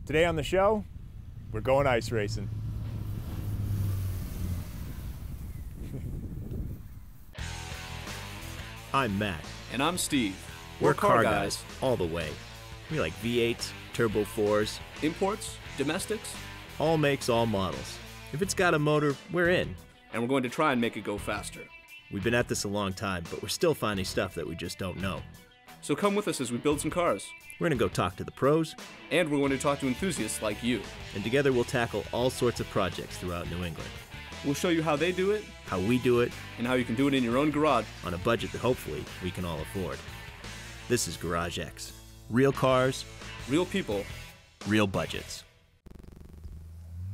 Today on the show, we're going ice racing. I'm Matt. And I'm Steve. We're car guys all the way. We like V8s, Turbo 4s, Imports, domestics, all makes, all models. If it's got a motor, we're in. and we're going to try and make it go faster. We've been at this a long time, but we're still finding stuff that we just don't know. So come with us as we build some cars. We're gonna go talk to the pros, And we're going to talk to enthusiasts like you. and together we'll tackle all sorts of projects throughout New England. We'll show you how they do it How we do it and how you can do it in your own garage. on a budget that hopefully we can all afford. This is GarageX. Real cars, Real people. real budgets.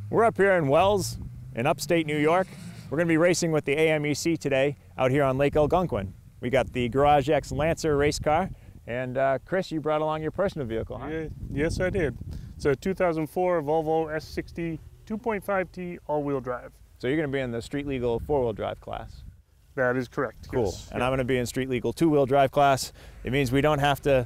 We're up here in Wells in upstate New York. We're going to be racing with the A.M.E.C. today out here on Lake Algonquin. We got the GarageX Lancer race car, and Chris, you brought along your personal vehicle, huh? Yeah, yes, I did. It's a 2004 Volvo S60 2.5T all-wheel drive. So you're going to be in the street legal four-wheel drive class. That is correct. Cool. Yes. And I'm going to be in street legal two-wheel drive class. It means we don't have to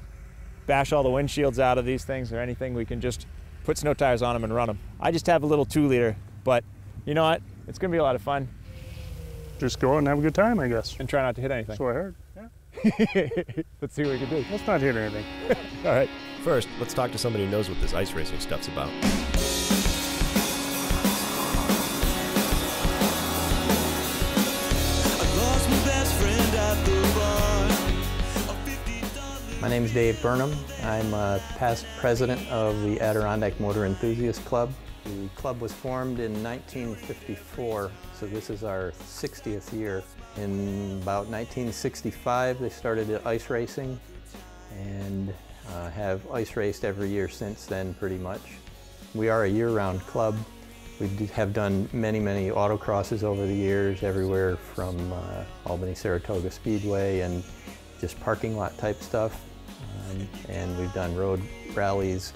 bash all the windshields out of these things or anything. We can just put snow tires on them and run them. I just have a little 2-liter, but you know what? It's going to be a lot of fun. Just go out and have a good time, I guess. And try not to hit anything. So I heard. Yeah. Let's see what we can do. Let's not hit anything. All right. First, let's talk to somebody who knows what this ice racing stuff's about. My name is Dave Burnham. I'm past president of the Adirondack Motor Enthusiast Club. The club was formed in 1954, so this is our 60th year. In about 1965, they started ice racing and have ice raced every year since then, pretty much. We are a year-round club. We have done many, many autocrosses over the years, everywhere from Albany Saratoga Speedway and just parking lot type stuff. And we've done road rallies,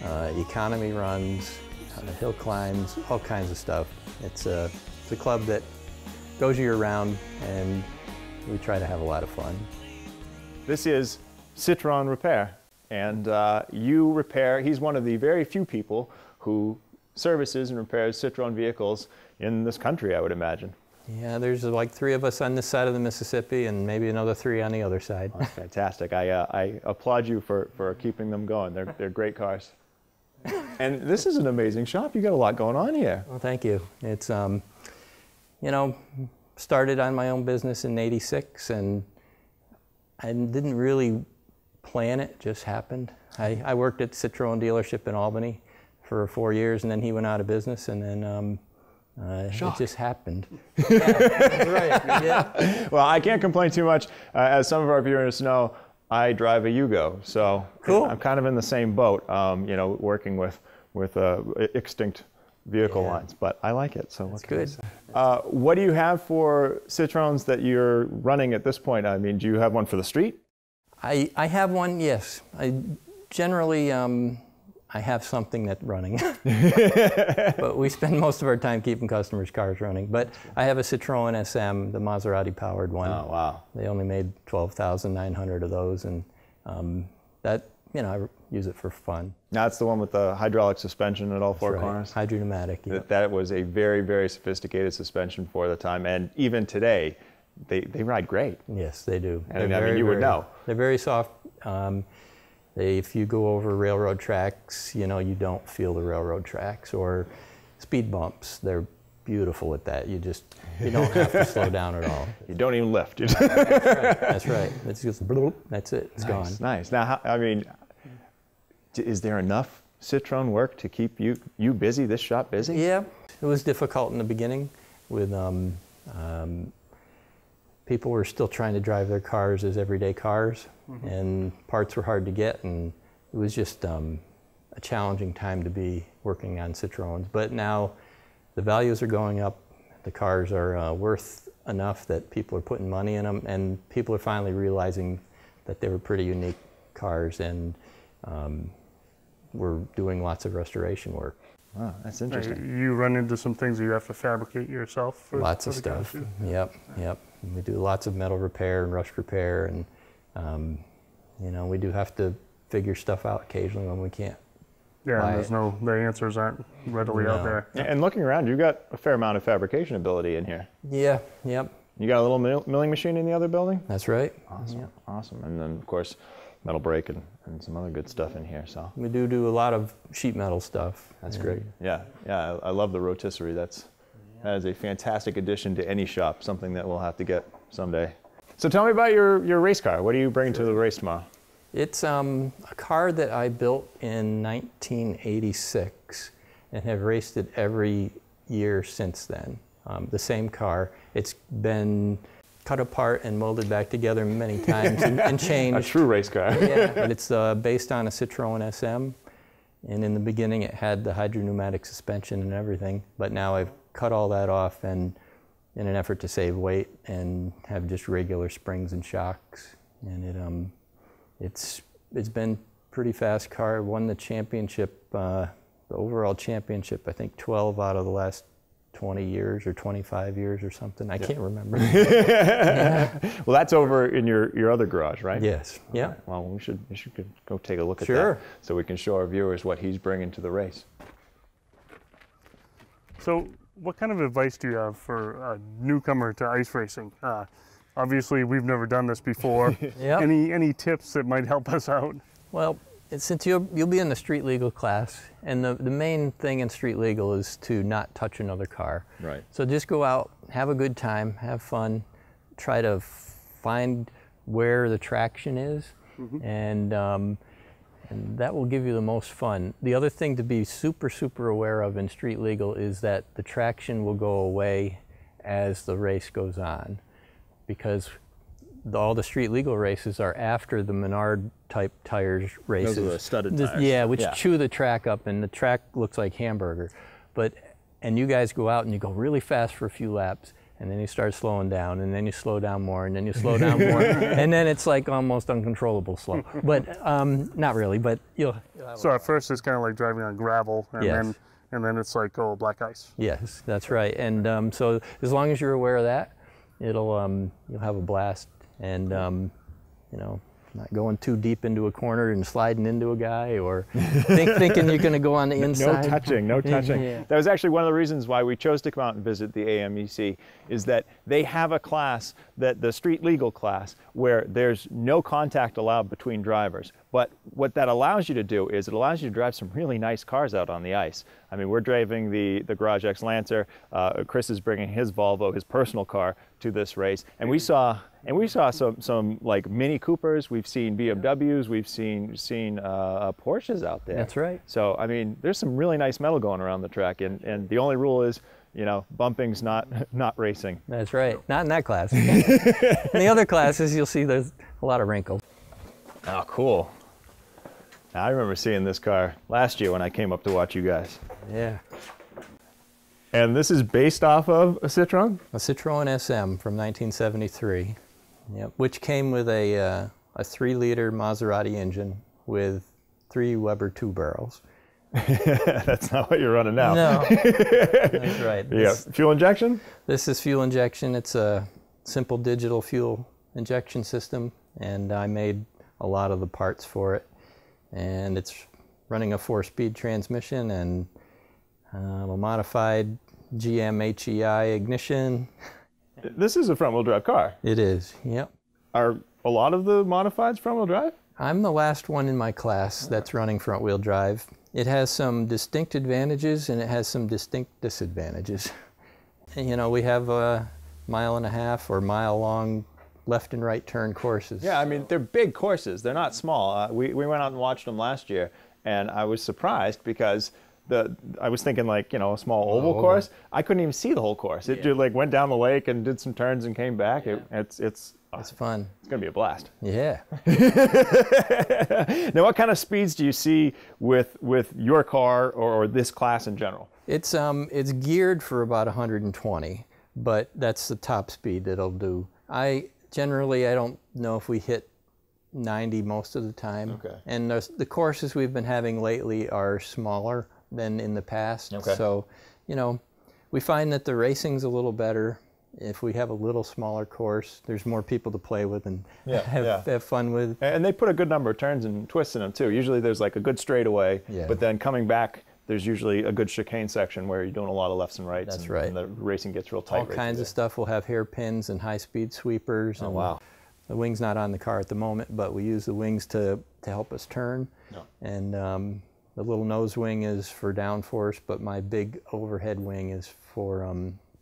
economy runs, hill climbs, all kinds of stuff. It's a club that goes year-round, and we try to have a lot of fun. This is Citroen Repair, and you repair. He's one of the very few people who services and repairs Citroen vehicles in this country, I would imagine. Yeah, there's like 3 of us on this side of the Mississippi and maybe another 3 on the other side. That's fantastic. I applaud you for keeping them going. They're great cars. And this is an amazing shop. You got a lot going on here. Well, thank you. It's, you know, started on my own business in '86, and I didn't really plan it, just happened. I worked at Citroen dealership in Albany for 4 years, and then he went out of business, and then it just happened. Yeah, that's right. Yeah. Well, I can't complain too much. As some of our viewers know, I drive a Yugo, so cool. I'm kind of in the same boat, you know, working with extinct vehicle lines, but I like it, so that's good. What do you have for Citroens that you're running at this point? I mean, do you have one for the street? I have one, yes. I generally, I have something that's running, but we spend most of our time keeping customers' cars running. But I have a Citroen SM, the Maserati-powered one. Oh, wow. They only made 12,900 of those, and that, you know, I use it for fun. That's the one with the hydraulic suspension at all four corners? Hydropneumatic, yeah. That was a very, very sophisticated suspension for the time, and even today, they ride great. Yes, they do. And I mean, you would know. They're very soft. If you go over railroad tracks, you know, you don't feel the railroad tracks, or speed bumps. They're beautiful at that. You don't have to slow down at all. You don't even lift. That's right. That's right. It's just, that's it. It's gone. Nice. Now, I mean, is there enough Citroen work to keep you busy, this shop busy? Yeah. It was difficult in the beginning with people were still trying to drive their cars as everyday cars, and parts were hard to get, and it was just a challenging time to be working on Citroens. But now the values are going up, the cars are worth enough that people are putting money in them, and people are finally realizing that they were pretty unique cars, and we're doing lots of restoration work. Wow, that's interesting. You run into some things that you have to fabricate yourself? Lots of stuff. Yep. We do lots of metal repair and rust repair, and you know, we do have to figure stuff out occasionally when we can't Yeah, buy there's it. the answers aren't readily out No. there. And looking around, you've got a fair amount of fabrication ability in here. Yeah, yep, You got a little milling machine in the other building? that's right. Awesome, Yep. awesome. And then, of course, metal brake and some other good stuff in here, so. We do a lot of sheet metal stuff. That's and great. Yeah, yeah, I love the rotisserie. That is a fantastic addition to any shop, something that we'll have to get someday. So tell me about your race car. What are you bringing to the race tomorrow? It's a car that I built in 1986 and have raced it every year since then. The same car. It's been cut apart and molded back together many times and changed. A true race car. Yeah, but it's based on a Citroen SM. And in the beginning it had the hydropneumatic suspension and everything, but now I've cut all that off and in an effort to save weight and have just regular springs and shocks. And it's been pretty fast car. Won the championship, the overall championship, I think 12 out of the last 20 years or 25 years or something. I can't remember. Well, that's over in your other garage, right? Yes. Yeah. Right. Well, we should go take a look at Sure. that so we can show our viewers what he's bringing to the race. So what kind of advice do you have for a newcomer to ice racing? Obviously, we've never done this before. Yep. Any tips that might help us out? Well, since you'll be in the street legal class, and the main thing in street legal is to not touch another car. Right. So just go out, have a good time, have fun, try to find where the traction is, and that will give you the most fun. The other thing to be super aware of in street legal is that the traction will go away as the race goes on, because all the street legal races are after the Menard type tires races. Those are the studded tires. Yeah, which Yeah. chew the track up, and the track looks like hamburger. And you guys go out and you go really fast for a few laps, and then you start slowing down, and then you slow down more, and then you slow down more, and then it's like almost uncontrollable slow. But not really, but you'll have So at first it's kind of like driving on gravel, and Yes. then it's like, oh, black ice. Yes, that's right. And so as long as you're aware of that, you'll have a blast. And not going too deep into a corner and sliding into a guy, or thinking you're going to go on the inside. No touching, no touching. Yeah. That was actually one of the reasons why we chose to come out and visit the A.M.E.C. is that they have a class, the street legal class, where there's no contact allowed between drivers. But what that allows you to do is it allows you to drive some really nice cars out on the ice. I mean, we're driving the GarageX Lancer. Chris is bringing his Volvo, his personal car, to this race, and we saw some like Mini Coopers. We've seen BMWs. We've seen Porsches out there. That's right. So I mean, there's some really nice metal going around the track, and the only rule is, bumping's not racing. That's right. Not in that class. In the other classes, you'll see there's a lot of wrinkles. Oh, cool. I remember seeing this car last year when I came up to watch you guys. Yeah. And this is based off of a Citroen? A Citroen SM from 1973, yep, which came with a 3-liter Maserati engine with 3 Weber 2-barrels. That's not what you're running now. No, that's right. Yeah, fuel injection? This is fuel injection. It's a simple digital fuel injection system, and I made a lot of the parts for it. And it's running a 4-speed transmission and a modified GM HEI ignition. This is a front-wheel drive car. It is, yep. Are a lot of the modifieds front-wheel drive? I'm the last one in my class that's running front-wheel drive. It has some distinct advantages and it has some distinct disadvantages. And, we have a 1.5 or mile-long left and right turn courses. Yeah, I mean, they're big courses. They're not small. We went out and watched them last year, and I was surprised because I was thinking like, a small oval course. I couldn't even see the whole course. It just like went down the lake and did some turns and came back. Yeah. It's fun. It's going to be a blast. Yeah. Now, what kind of speeds do you see with your car or this class in general? It's geared for about 120, but that's the top speed that it'll do. I don't know if we hit 90 most of the time. Okay. And the courses we've been having lately are smaller than in the past. Okay. So, we find that the racing's a little better If we have a little smaller course, there's more people to play with and Yeah, have fun with. And they put a good number of turns and twists in them too. Usually there's like a good straightaway, but then coming back, there's usually a good chicane section where you're doing a lot of lefts and rights. That's right. And the racing gets real tight. All kinds of stuff. We'll have hairpins and high-speed sweepers. Oh, wow. The wing's not on the car at the moment, but we use the wings to help us turn. No. And the little nose wing is for downforce, but my big overhead wing is for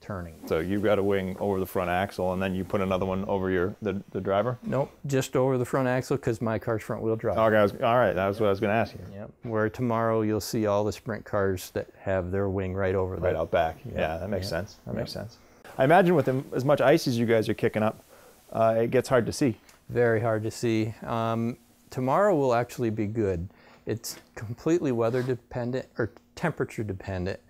turning. So you've got a wing over the front axle, and then you put another one over the driver? Nope, just over the front axle because my car's front-wheel drive. Okay, all right, that was what I was going to ask you. Yep. Where tomorrow you'll see all the sprint cars that have their wing right over Right there. out back. Yeah, that makes sense. That makes sense. I imagine with as much ice as you guys are kicking up, it gets hard to see. Very hard to see. Tomorrow will actually be good. It's completely weather dependent or temperature dependent.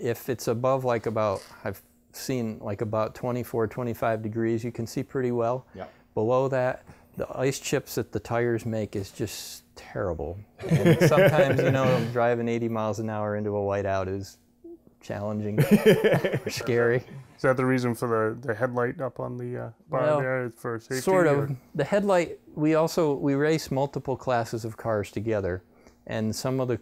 If it's above like I've seen like about 24, 25 degrees, you can see pretty well. Yeah. Below that, the ice chips that the tires make is just terrible. And sometimes, you know, driving 80 miles an hour into a whiteout is challenging, scary. Is that the reason for the headlight up on the bar there for safety? Sort of. Or? The headlight, we race multiple classes of cars together, and some of the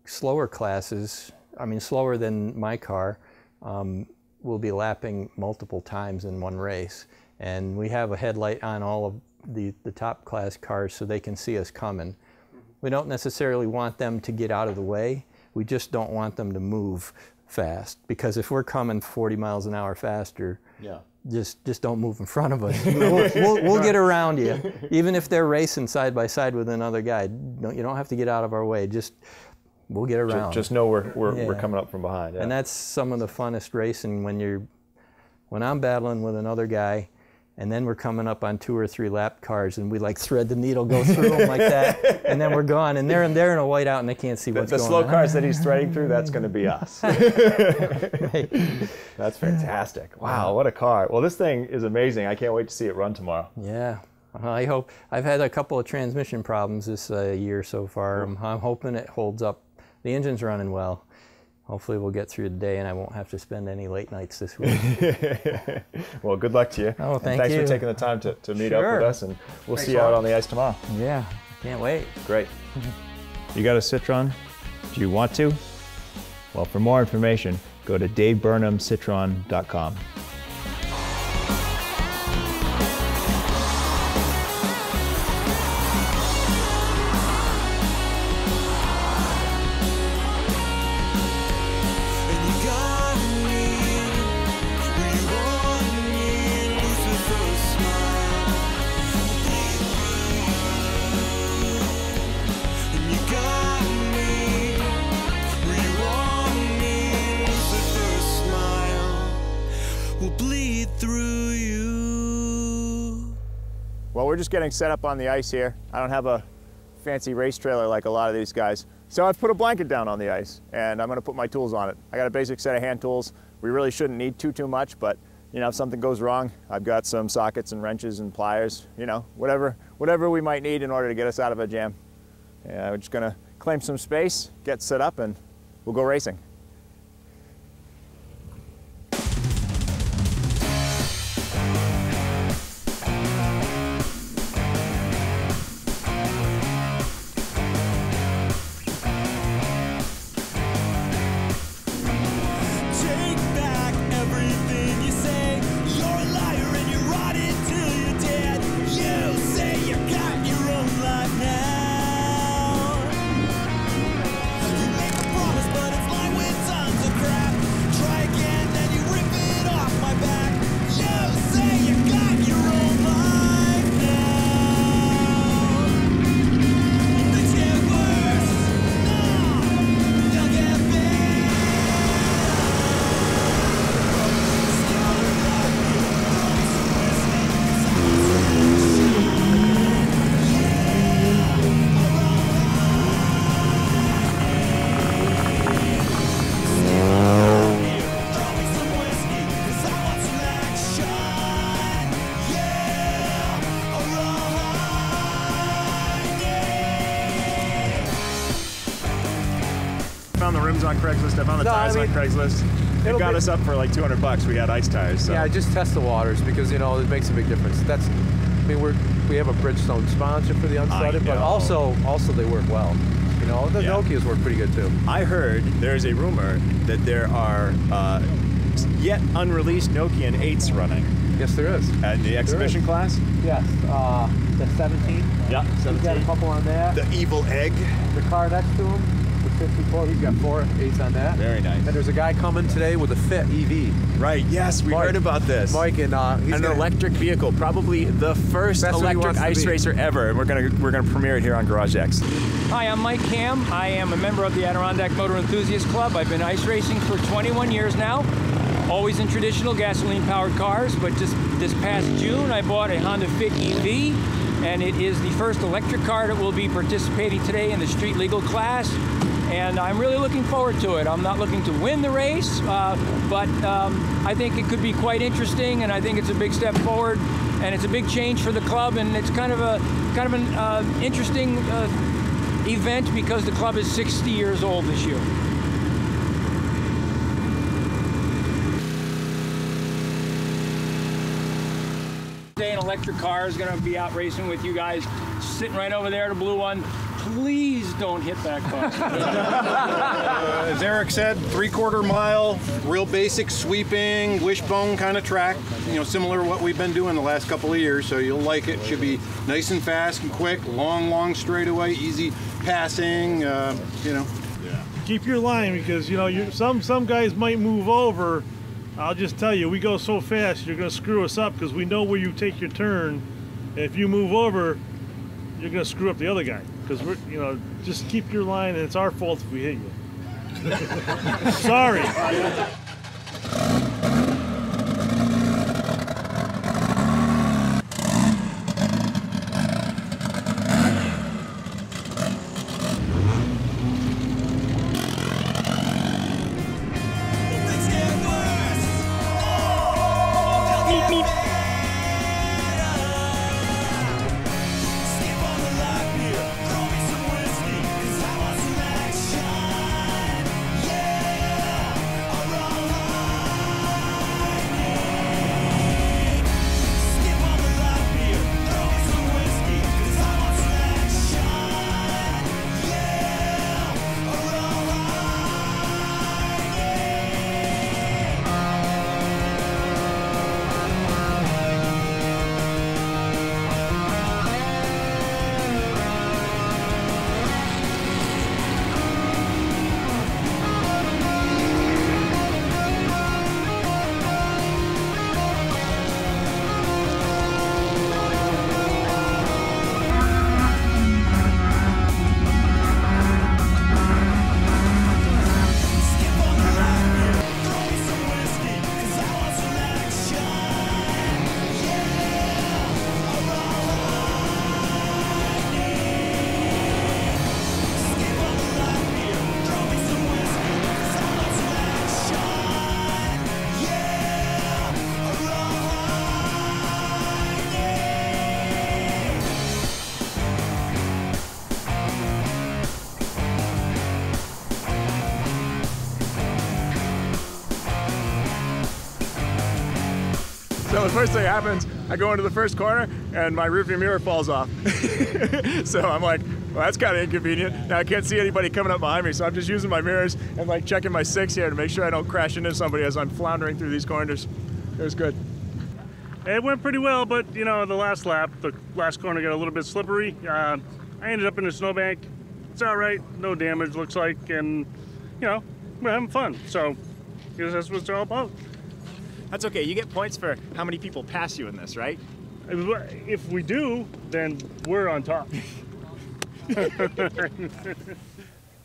slower classes, I mean slower than my car, will be lapping multiple times in one race. And we have a headlight on all of the top class cars so they can see us coming. We don't necessarily want them to get out of the way. We just don't want them to move fast, because if we're coming 40 miles an hour faster, just don't move in front of us. We'll get around you. Even if they're racing side by side with another guy, you don't have to get out of our way. We'll get around. Just know we're coming up from behind. Yeah. And that's some of the funnest racing when I'm battling with another guy, and then we're coming up on 2 or 3 lap cars, and we like thread the needle, go through them like that, and then we're gone, and they're in a whiteout, and they can't see what's going on. The slow cars that he's threading through, that's going to be us. That's fantastic. Wow, what a car. Well, this thing is amazing. I can't wait to see it run tomorrow. Yeah. I hope. I've had a couple of transmission problems this year so far. I'm hoping it holds up. The engine's running well. Hopefully we'll get through the day and I won't have to spend any late nights this week. Well, good luck to you. Oh, thanks you. for taking the time to meet up with us, and we'll see you out on the ice tomorrow. Yeah, can't wait. Great. You got a Citroen? Do you want to? Well, for more information, go to daveburnhamcitroen.com. Well, we're just getting set up on the ice here. I don't have a fancy race trailer like a lot of these guys. So I've put a blanket down on the ice, and I'm gonna put my tools on it. I got a basic set of hand tools. We really shouldn't need too much, but you know, if something goes wrong, I've got some sockets and wrenches and pliers, you know, whatever we might need in order to get us out of a jam. Yeah, we're just gonna claim some space, get set up, and we'll go racing. Found the rims on Craigslist. I found the tires on Craigslist. It got us up for like 200 bucks. We had ice tires. So. Yeah, just test the waters because, you know, it makes a big difference. That's, I mean, we have a Bridgestone sponsor for the unstudded, but also they work well. You know, the Nokias work pretty good too. I heard there's a rumor that there are yet unreleased Nokian 8s running. Yes, there is. At the exhibition class? Yes, the 17. Yeah, 17. He's got a couple on that. The evil egg. The car next to him, the 54, he's got 4 8s on that. Very nice. And there's a guy coming today with a Fit EV. Right, yes, we heard about this. Mike, and he's an electric vehicle, probably the first electric ice racer ever, and we're gonna premiere it here on GarageX. Hi, I'm Mike Cam. I am a member of the Adirondack Motor Enthusiast Club. I've been ice racing for 21 years now. Always in traditional gasoline-powered cars, but just this past June I bought a Honda Fit EV, and it is the first electric car that will be participating today in the street legal class, and I'm really looking forward to it. I'm not looking to win the race, but I think it could be quite interesting, and I think it's a big step forward, and it's a big change for the club, and it's kind of an interesting event because the club is 60 years old this year. An electric car is going to be out racing with you guys, sitting right over there, the blue one. Please don't hit that car. As Eric said, 3/4 mile, real basic sweeping, wishbone kind of track, you know, similar to what we've been doing the last couple of years, so you'll like it. Should be nice and fast and quick, long straightaway, easy passing, you know. Keep your line because, you know, some guys might move over. I'll just tell you, we go so fast, you're going to screw us up because we know where you take your turn. If you move over, you're going to screw up the other guy because we're, you know, just keep your line, and it's our fault if we hit you. Sorry. So the first thing happens, I go into the first corner and my rearview mirror falls off. So I'm like, well, that's kind of inconvenient. Now I can't see anybody coming up behind me, so I'm just using my mirrors and like checking my 6 here to make sure I don't crash into somebody as I'm floundering through these corners. It was good. It went pretty well, but you know, the last lap, the last corner got a little bit slippery. I ended up in a snowbank. It's all right, no damage looks like, and you know, we're having fun. So I guess that's what it's all about. That's okay, you get points for how many people pass you in this, right? If we do, then we're on top.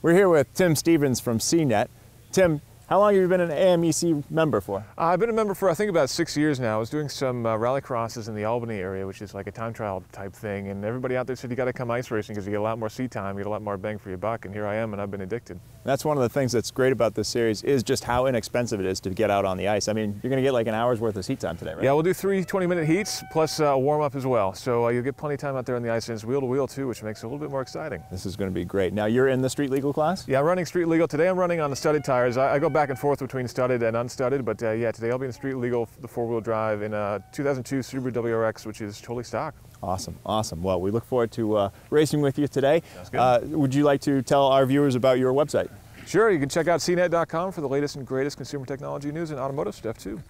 We're here with Tim Stevens from CNET. Tim, how long have you been an A.M.E.C. member for? I've been a member for I think about 6 years now. I was doing some rally crosses in the Albany area, which is like a time trial type thing, and everybody out there said you got to come ice racing because you get a lot more seat time, you get a lot more bang for your buck, and here I am, and I've been addicted. That's one of the things that's great about this series is just how inexpensive it is to get out on the ice. I mean, you're going to get like an hour's worth of seat time today, right? Yeah, we'll do 3 20-minute heats plus a warm-up as well, so you'll get plenty of time out there on the ice, and it's wheel-to-wheel too, which makes it a little bit more exciting. This is going to be great. Now, you're in the street legal class? Yeah, I'm running street legal. Today I'm running on the studded tires. I go back back and forth between studded and unstudded, but yeah, today I'll be in street legal, the four-wheel drive in a 2002 Subaru WRX, which is totally stock. Awesome, awesome. Well, we look forward to racing with you today. Sounds good. Would you like to tell our viewers about your website? Sure, you can check out cnet.com for the latest and greatest consumer technology news and automotive stuff too.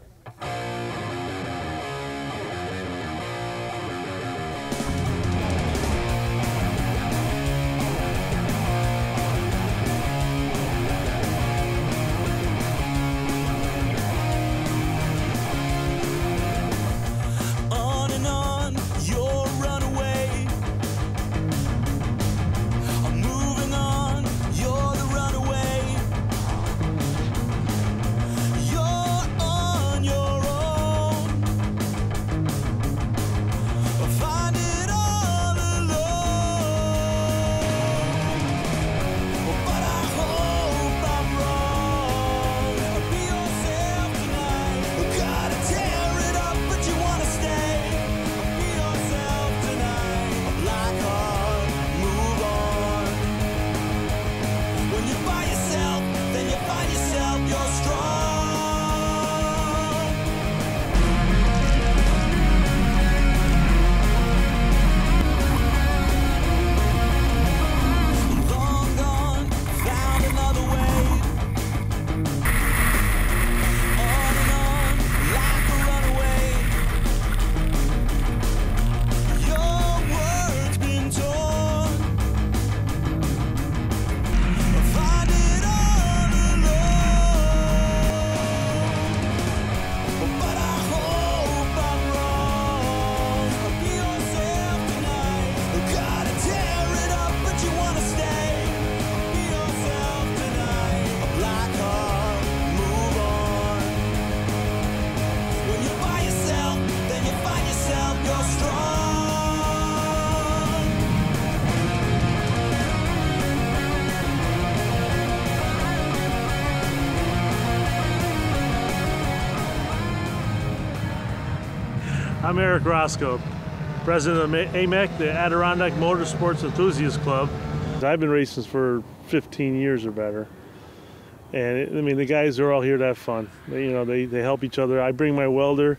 I'm Eric Roscoe, president of A.M.E.C, the Adirondack Motor Enthusiast Club. I've been racing for 15 years or better. And I mean, the guys are all here to have fun. They help each other. I bring my welder,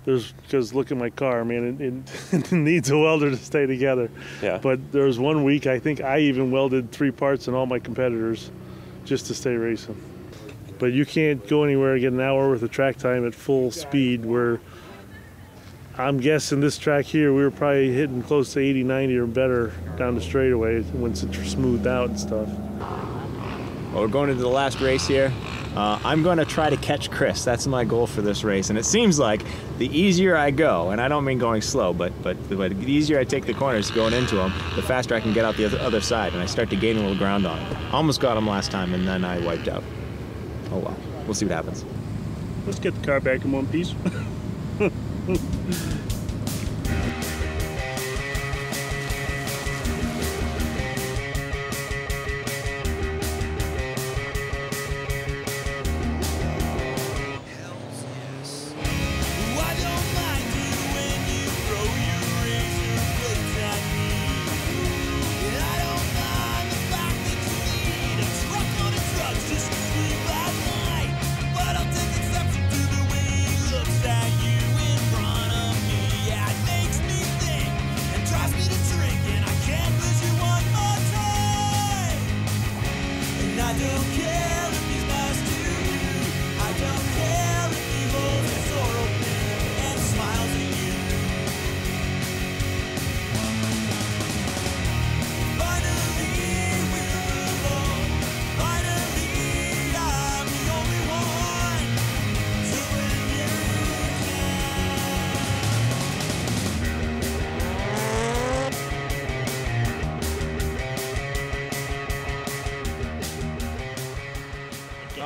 because look at my car, man, it needs a welder to stay together. Yeah. But there was one week, I think I even welded 3 parts in all my competitors just to stay racing. But you can't go anywhere and get an hour worth of track time at full speed, where I'm guessing this track here, we were probably hitting close to 80, 90 or better down the straightaway once it's smoothed out and stuff. Well, we're going into the last race here. I'm going to try to catch Chris. That's my goal for this race. And it seems like the easier I go, and I don't mean going slow, but the easier I take the corners going into him, the faster I can get out the other side, and I start to gain a little ground on him. Almost got him last time, and then I wiped out. Oh well, we'll see what happens. Let's get the car back in one piece.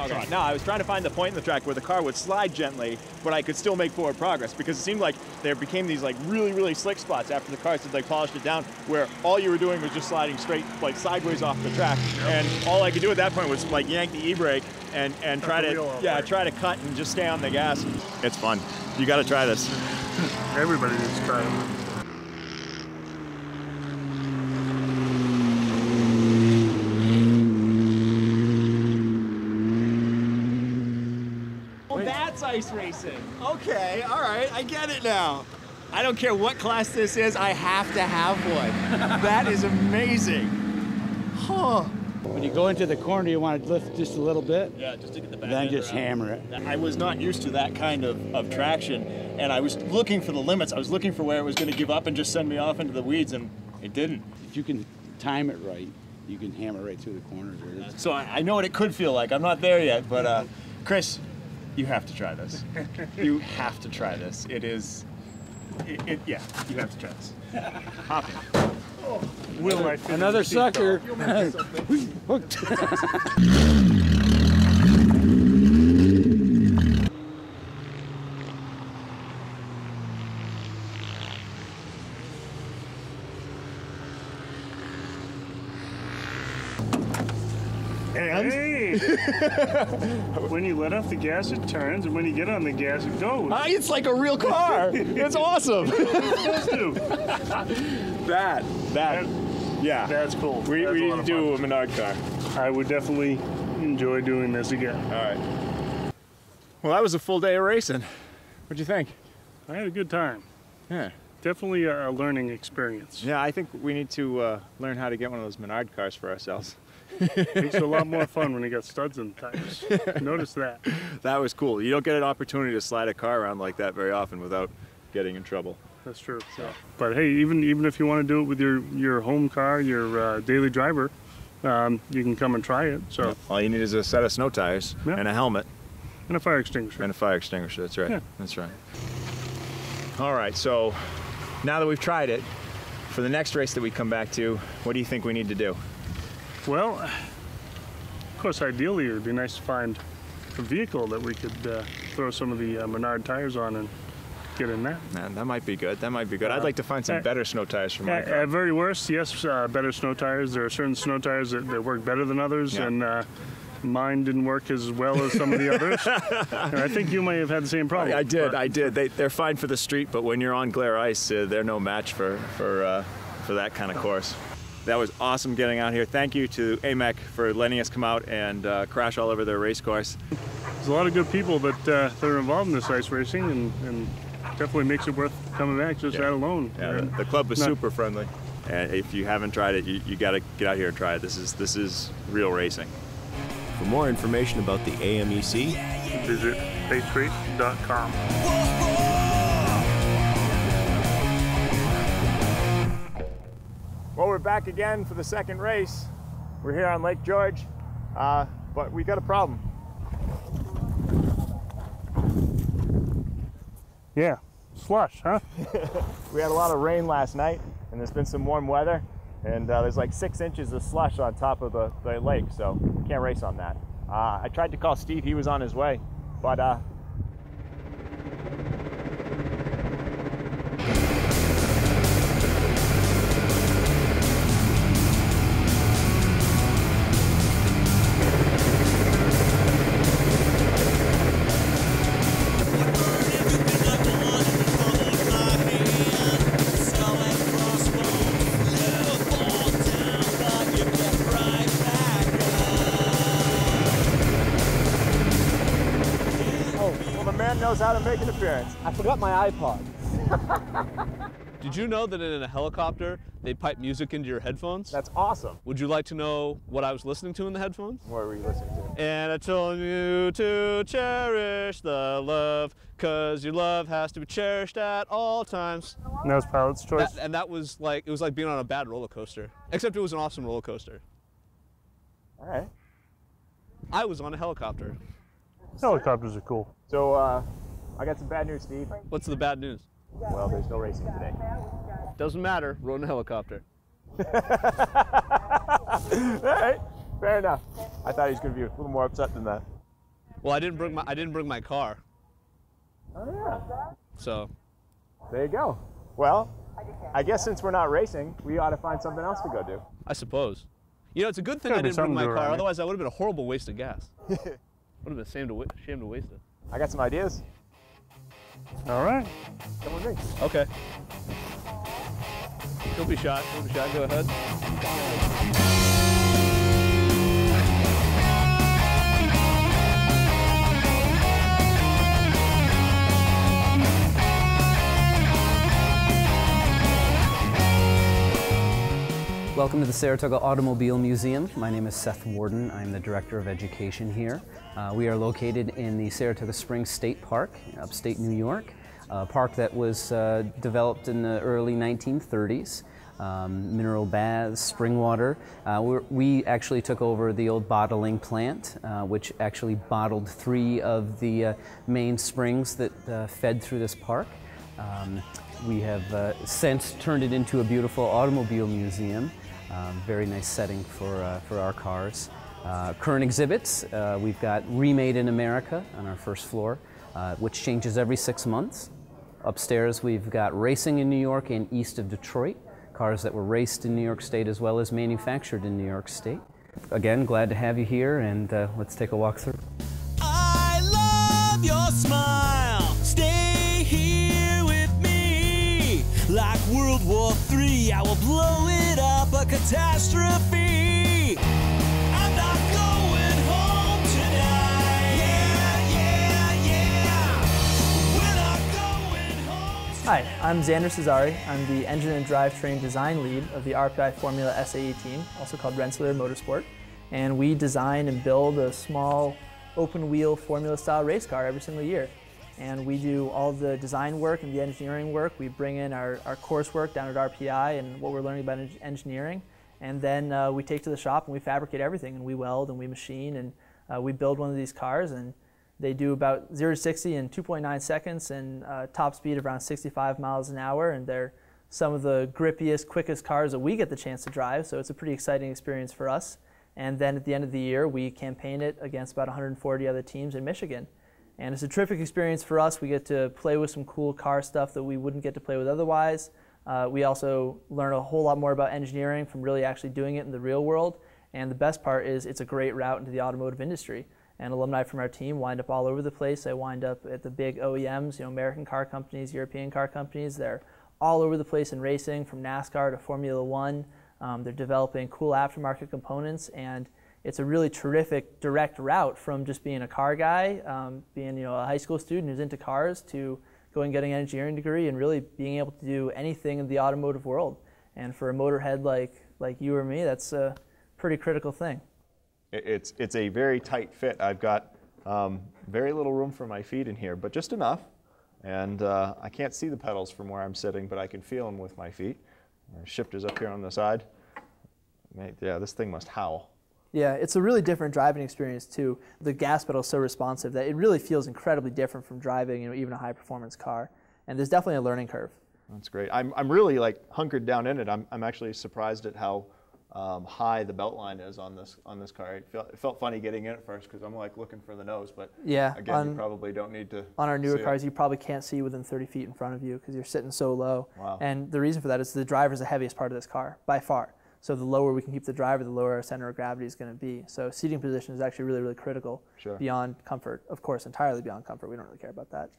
Okay. No, I was trying to find the point in the track where the car would slide gently, but I could still make forward progress, because it seemed like there became these like really slick spots after the car had polished it down, where all you were doing was just sliding straight, like sideways off the track, and all I could do at that point was like yank the e-brake and try to cut and just stay on the gas. It's fun. You got to try this. Everybody needs to try it. ice racing. Okay, all right, I get it now. I don't care what class this is, I have to have one. That is amazing. Huh. When you go into the corner, you want to lift just a little bit. Yeah, just to get the back then end just around. hammer it. I was not used to that kind of traction, and I was looking for the limits. I was looking for where it was going to give up and just send me off into the weeds, and it didn't. If you can time it right, you can hammer right through the corners. So I know what it could feel like. I'm not there yet, but Chris, you have to try this. You have to try this. It is, yeah, you have to try this. Hop in. Oh, will I fit another sucker. Hooked. And? Hey! When you let off the gas, it turns, and when you get on the gas, it goes. It's like a real car. It's awesome. It's supposed to. Yeah. That's cool. We need to do a Menard car. I would definitely enjoy doing this again. All right. Well, that was a full day of racing. What'd you think? I had a good time. Yeah. Definitely a learning experience. Yeah, I think we need to learn how to get one of those Menard cars for ourselves. Makes it a lot more fun when you got studs in the tires. Notice that. That was cool. You don't get an opportunity to slide a car around like that very often without getting in trouble. That's true. So. But hey, even if you want to do it with your home car, your daily driver, you can come and try it. So all you need is a set of snow tires and a helmet. And a fire extinguisher. And a fire extinguisher, that's right. Yeah. That's right. All right, so now that we've tried it, for the next race that we come back to, what do you think we need to do? Well, of course, ideally, it would be nice to find a vehicle that we could throw some of the Menard tires on and get in that. That might be good. That might be good. I'd like to find some better snow tires for my car. At very worst, yes, better snow tires. There are certain snow tires that work better than others, and mine didn't work as well as some of the others. And I think you may have had the same problem. I did. They're fine for the street, but when you're on glare ice, they're no match for that kind of course. That was awesome getting out here. Thank you to A.M.E.C for letting us come out and crash all over their race course. There's a lot of good people that are involved in this ice racing, and definitely makes it worth coming back just that alone. Yeah, the club was super friendly. And if you haven't tried it, you got to get out here and try it. This is real racing. For more information about the A.M.E.C, visit facerace.com. Well, we're back again for the second race. We're here on Lake George, but we got a problem. Yeah, slush, huh? We had a lot of rain last night, and there's been some warm weather, and there's like 6 inches of slush on top of the lake, so we can't race on that. I tried to call Steve, he was on his way, but knows how to make an appearance. I forgot my iPod. Did you know that in a helicopter, they pipe music into your headphones? That's awesome. Would you like to know what I was listening to in the headphones? What were you listening to? And I told you to cherish the love, cause your love has to be cherished at all times. And that was Pilot's Choice? That was like, it was like being on a bad roller coaster. Except it was an awesome roller coaster. All right. I was on a helicopter. Helicopters are cool. So, I got some bad news, Steve. What's the bad news? Well, there's no racing today. Doesn't matter. Rode in a helicopter. All right, fair enough. I thought he was going to be a little more upset than that. Well, I didn't bring my car. Oh yeah. So. There you go. Well, I guess since we're not racing, we ought to find something else to go do. I suppose. You know, it's a good thing I didn't bring my car. Otherwise, that would have been a horrible waste of gas. Would have been a shame to waste it. I got some ideas. All right. Come with me. Okay. Don't be shy. Don't be shy. Go ahead. Welcome to the Saratoga Automobile Museum. My name is Seth Warden. I'm the Director of Education here. We are located in the Saratoga Springs State Park, upstate New York, a park that was developed in the early 1930s. Mineral baths, spring water. We actually took over the old bottling plant, which actually bottled 3 of the main springs that fed through this park. We have since turned it into a beautiful automobile museum. Very nice setting for our cars. Current exhibits, we've got Remade in America on our first floor, which changes every 6 months. Upstairs we've got Racing in New York and East of Detroit, cars that were raced in New York State as well as manufactured in New York State. Again, glad to have you here, and let's take a walk through. I love your smile. Stay here with me. Like World War III, I will blow it up, a catastrophe. I'm not going home tonight. Yeah, yeah, yeah. We're not going home. Hi, I'm Xander Cesari. I'm the Engine and Drivetrain Design Lead of the RPI Formula SAE team, also called Rensselaer Motorsport. And we design and build a small open-wheel Formula-style race car every single year. And we do all the design work and the engineering work. We bring in our coursework down at RPI and what we're learning about engineering. And then we take to the shop and we fabricate everything. And we weld and we machine and we build one of these cars. And they do about 0 to 60 in 2.9 seconds and top speed of around 65 miles an hour. And they're some of the grippiest, quickest cars that we get the chance to drive. So it's a pretty exciting experience for us. And then at the end of the year, we campaign it against about 140 other teams in Michigan. And it's a terrific experience for us. We get to play with some cool car stuff that we wouldn't get to play with otherwise. We also learn a whole lot more about engineering from really actually doing it in the real world. And the best part is it's a great route into the automotive industry. And alumni from our team wind up all over the place. They wind up at the big OEMs, American car companies, European car companies. They're all over the place in racing, from NASCAR to Formula One. They're developing cool aftermarket components, and it's a really terrific direct route from just being a car guy, being a high school student who's into cars, to going and getting an engineering degree and really being able to do anything in the automotive world. And for a motorhead like you or me, that's a pretty critical thing. It's a very tight fit. I've got very little room for my feet in here, but just enough. And I can't see the pedals from where I'm sitting, but I can feel them with my feet. Shifter's up here on the side. Yeah, this thing must howl. Yeah, it's a really different driving experience too. The gas pedal is so responsive that it really feels incredibly different from driving, even a high-performance car. And there's definitely a learning curve. That's great. I'm really hunkered down in it. I'm actually surprised at how high the belt line is on this car. It felt funny getting in at first because I'm looking for the nose, but yeah, again, you probably don't need to. On our newer cars, you probably can't see within 30 feet in front of you because you're sitting so low. Wow. And the reason for that is the driver's the heaviest part of this car by far. So the lower we can keep the driver, the lower our center of gravity is going to be. So seating position is actually really, really critical. Sure. Beyond comfort, of course, entirely beyond comfort. We don't really care about that.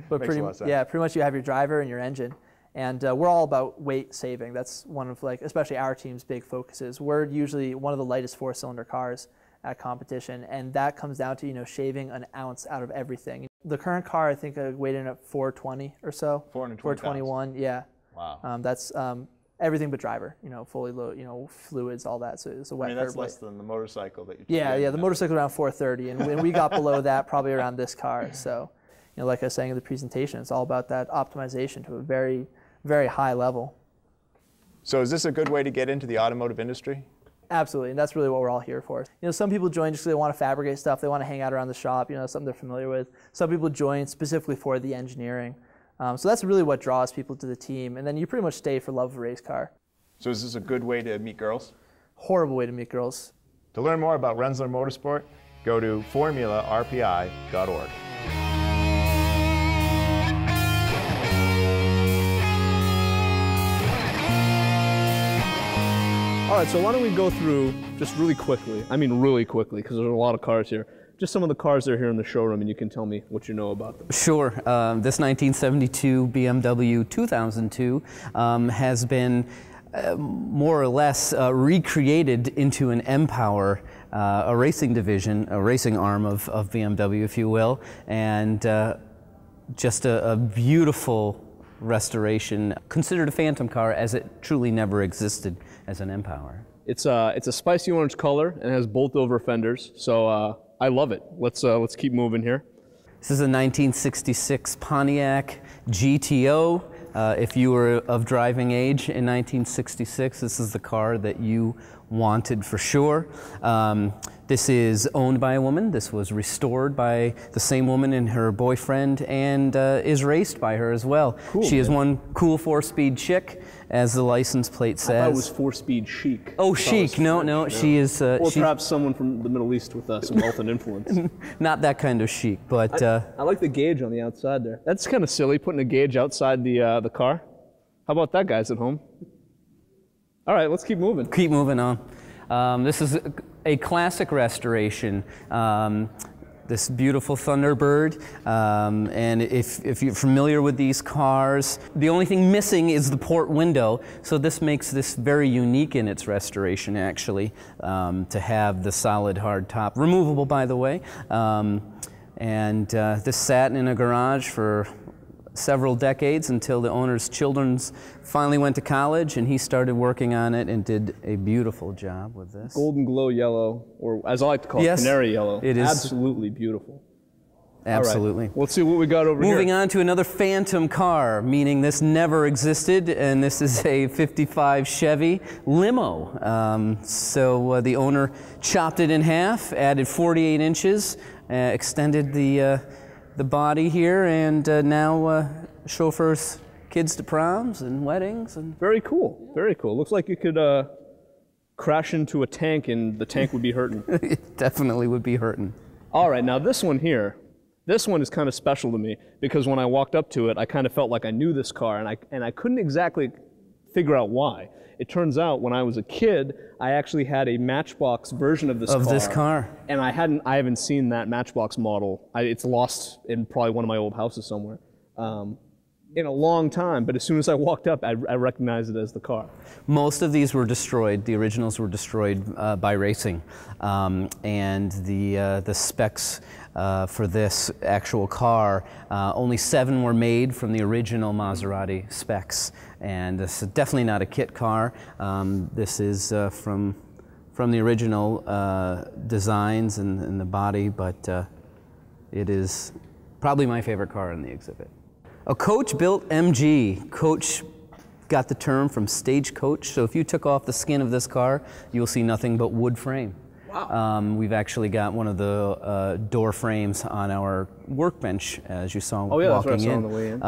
But Makes a lot of sense. Yeah, pretty much you have your driver and your engine. And we're all about weight saving. That's one of, especially our team's big focuses. We're usually one of the lightest 4-cylinder cars at competition, and that comes down to, shaving an ounce out of everything. The current car, I think, weighed in at 420 or so. 421, pounds. Yeah. Wow. That's everything but driver, fully load, fluids, all that. So it's a wet curb. That's less than the motorcycle that you. Yeah, the motorcycle around 430, and we got below that probably around this car. So, like I was saying in the presentation, it's all about that optimization to a very, very high level. So is this a good way to get into the automotive industry? Absolutely, and that's really what we're all here for. Some people join just because they want to fabricate stuff, they want to hang out around the shop, something they're familiar with. Some people join specifically for the engineering. So that's really what draws people to the team, and then you pretty much stay for love of a race car. So is this a good way to meet girls? Horrible way to meet girls. To learn more about Rensselaer Motorsport, go to formularpi.org. All right, so why don't we go through just really quickly, really quickly, because there's a lot of cars here, just some of the cars that are here in the showroom, and you can tell me what you know about them. Sure. This 1972 BMW 2002 has been more or less recreated into an M-Power, a racing division, a racing arm of BMW, if you will, and just a beautiful restoration, considered a phantom car as it truly never existed as an M-Power. It's a spicy orange color and has bolt over fenders, so I love it. Let's keep moving here. This is a 1966 Pontiac GTO. If you were of driving age in 1966, this is the car that you wanted for sure. This is owned by a woman. This was restored by the same woman and her boyfriend, and is raced by her as well. Cool, she is one cool 4-speed chick, as the license plate says. I thought it was 4-speed chic. Oh, chic. No, she is... or perhaps someone from the Middle East with some wealth and influence. Not that kind of chic, but... I like the gauge on the outside there. That's kind of silly, putting a gauge outside the car. How about that, guys at home? All right, let's keep moving. Keep moving on. This is a classic restoration. This beautiful Thunderbird, and if you're familiar with these cars, the only thing missing is the port window, so this makes this very unique in its restoration, actually, to have the solid hard top, removable by the way, and this sat in a garage for several decades until the owner's children finally went to college, and he started working on it and did a beautiful job with this. Golden glow yellow, or as I like to call it, canary yellow. It is absolutely beautiful. Absolutely. Right. Let's see what we got over here. Moving on to another phantom car, meaning this never existed, and this is a 55 Chevy limo. So the owner chopped it in half, added 48 inches, extended the body here, and now chauffeurs kids to proms and weddings. And very cool, very cool. Looks like you could crash into a tank and the tank would be hurting. It definitely would be hurting. All right, now this one here, this one is kind of special to me because when I walked up to it, I kind of felt like I knew this car, and I couldn't exactly figure out why. It turns out when I was a kid, I actually had a Matchbox version of this car. And I haven't seen that Matchbox model. It's lost in probably one of my old houses somewhere in a long time. But as soon as I walked up, I recognized it as the car. Most of these were destroyed. The originals were destroyed by racing, and the specs for this actual car, only 7 were made from the original Maserati specs. And this is definitely not a kit car. This is from the original designs and the body, but it is probably my favorite car in the exhibit. A coach-built MG. Coach got the term from stagecoach, so if you took off the skin of this car, you'll see nothing but wood frame. Wow. We've actually got one of the door frames on our workbench, as you saw walking in. That's what I saw on the way in.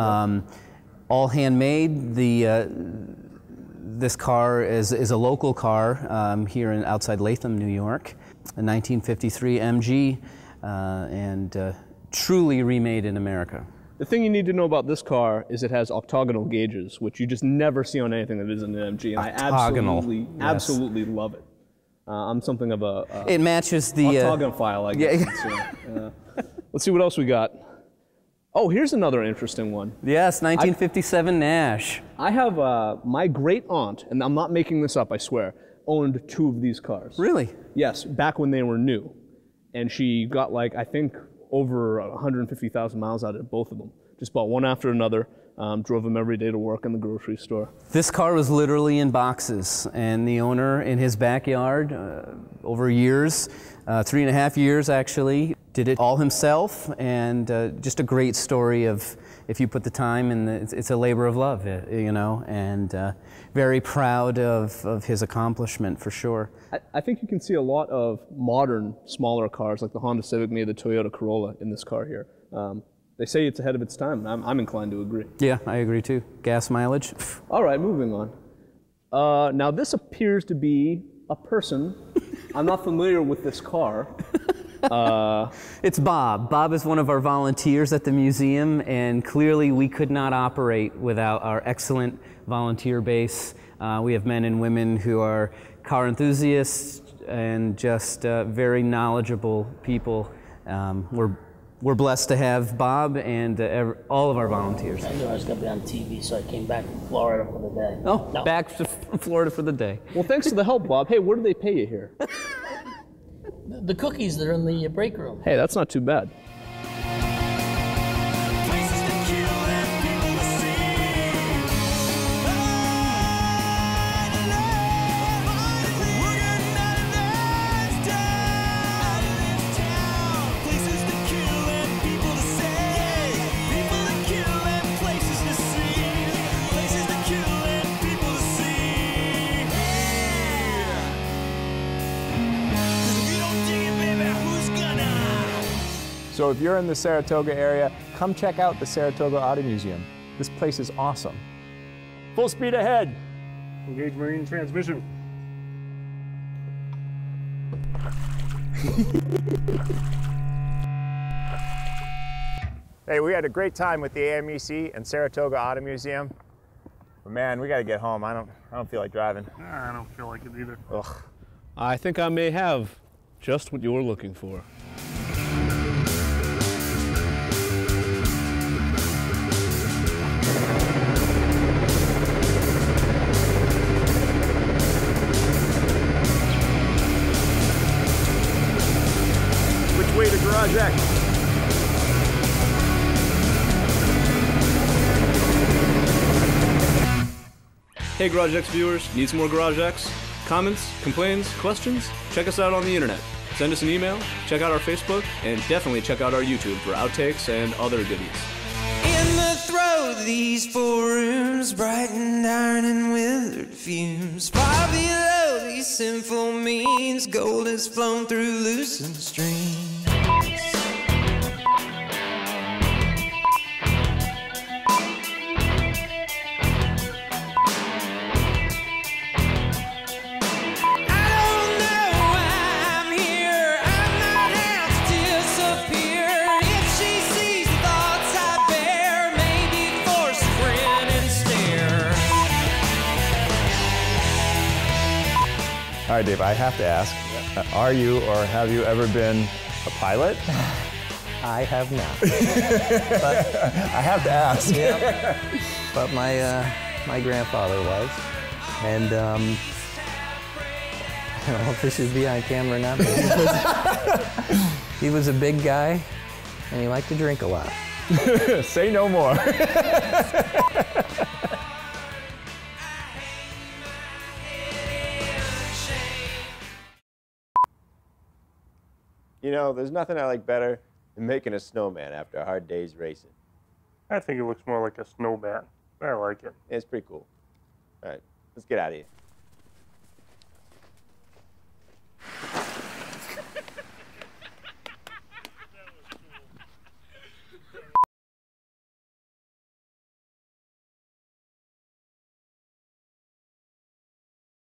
All handmade. This car is a local car here outside Latham, New York, a 1953 MG, and truly remade in America. The thing you need to know about this car is it has octagonal gauges, which you just never see on anything that isn't an MG, and I absolutely love it. I'm something of a it matches the octagonophile, I guess. Yeah. Let's see what else we got. Oh, here's another interesting one. Yes, 1957 Nash. I have my great aunt, and I'm not making this up, I swear, owned 2 of these cars. Really? Yes, back when they were new, and she got like I think over 150,000 miles out of both of them. Just bought one after another. Drove them every day to work in the grocery store. This car was literally in boxes, and the owner in his backyard, over years, 3.5 years actually, did it all himself, and just a great story of if you put the time in, it's a labor of love, you know, and very proud of his accomplishment for sure. I think you can see a lot of modern, smaller cars like the Honda Civic, maybe the Toyota Corolla in this car here. They say it's ahead of its time, and I'm inclined to agree. Yeah, I agree too. Gas mileage. All right, moving on. Now this appears to be a person. I'm not familiar with this car. It's Bob. Bob is one of our volunteers at the museum, and clearly we could not operate without our excellent volunteer base. We have men and women who are car enthusiasts and just very knowledgeable people. We're blessed to have Bob and all of our volunteers. I knew I was going to be on TV, so I came back from Florida for the day. Oh, no. Back to Florida for the day. Well, thanks for the help, Bob. Hey, what do they pay you here? The cookies that are in the break room. Hey, that's not too bad. So if you're in the Saratoga area, come check out the Saratoga Auto Museum. This place is awesome. Full speed ahead. Engage marine transmission. Hey, we had a great time with the A.M.E.C. and Saratoga Auto Museum. But man, we got to get home. I don't feel like driving. I don't feel like it either. Ugh. I think I may have just what you're looking for. Which way to GarageX? Hey GarageX viewers, need some more GarageX? Comments, complaints, questions? Check us out on the internet. Send us an email, check out our Facebook, and definitely check out our YouTube for outtakes and other goodies. In the throat of these four rooms, brightened iron and withered fumes, far below these sinful means, gold has flown through loosened streams. All right, Dave, I have to ask, are you or have you ever been a pilot? I have not. But I have to ask. Yeah, but my grandfather was. And I don't know if this should be on camera or not, but he was a big guy and he liked to drink a lot. Say no more. You know, there's nothing I like better than making a snowman after a hard day's racing. I think it looks more like a snowman. I like it. Yeah, it's pretty cool. All right, let's get out of here.